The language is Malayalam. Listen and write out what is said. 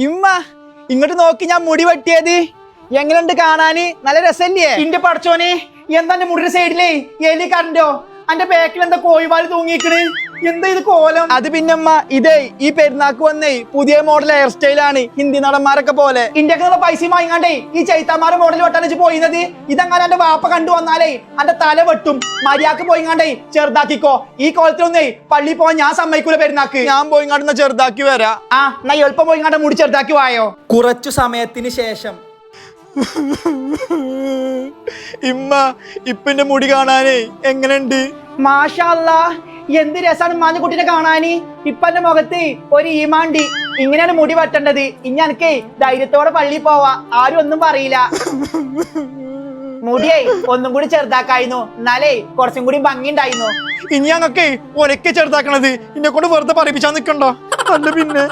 ഇമ്മ ഇങ്ങോട്ട് നോക്കി ഞാൻ മുടി വെട്ടിയത് എങ്ങനെയുണ്ട് കാണാന്? നല്ല രസല്ലേ? ഇന്റെ പടച്ചോനെ, എന്താ എന്റെ മുടിയുടെ സൈഡിലേ എലി കറണ്ടോ? അന്റെ ബാക്കിൽ എന്താ കോഴിവാല് തൂങ്ങിക്കണ്? എന്താ ഇത് കോലം? അത് പിന്നമ്മ ഇതേ ഈ പെരുന്നാക്ക് വന്നേ പുതിയ മോഡൽ ഹെയർ സ്റ്റൈലാണ്, ഹിന്ദി നടന്മാരൊക്കെ പോലെ. ഇന്ത്യക്കുള്ള പൈസ വാങ്ങിക്കാണ്ടേ ഈ ചൈത്താമാരെ മോഡൽ വെട്ടാൻ പോയിന്നത്. ഇതങ്ങനെ എന്റെ വാപ്പ കണ്ടു വന്നാലേ അന്റെ തല വെട്ടും. മര്യാദക്ക് പോയിങ്ങാണ്ടേ ചെറുതാക്കിക്കോ. ഈ കോലത്തിലൊന്നേ പള്ളി പോവാൻ ഞാൻ സമ്മതിക്കൂല പെരുന്നാക്ക്. ഞാൻ പോയിങ്ങാണ്ട് ചെറുതാക്കി വരാ. എന്നാ എളുപ്പം പോയിങ്ങാണ്ട് മുടി ചെറുതാക്കി വായോ. കുറച്ചു സമയത്തിന് ശേഷം ഇമ്മ ഇപ്പന്റെ മുടി കാണാനേ എങ്ങനെയുണ്ട്? മാഷാ അല്ലാ, എന്ത് രസാണ് മാഞ്ഞുകുട്ടിനെ കാണാന്. ഇപ്പന്റെ മുഖത്ത് ഒരു ഈമാണ്ടി. ഇങ്ങനെയാണ് മുടി വെട്ടേണ്ടത്. ഇനി എനിക്കേ ധൈര്യത്തോടെ പള്ളി പോവാ, ആരും ഒന്നും പറയില്ല. മുടിയേ ഒന്നും കൂടി ചെറുതാക്കായിരുന്നു, എന്നാലേ കുറച്ചും കൂടി ഭംഗി ഉണ്ടായിരുന്നു. ഇനി ഞങ്ങൾക്കേ ഒരക്കെ ചെറുതാക്കണത് ഇന്നെ കൊണ്ട് വെറുതെ പറയിപ്പിച്ചാ നിക്കണ്ടോ? അല്ല പിന്നെ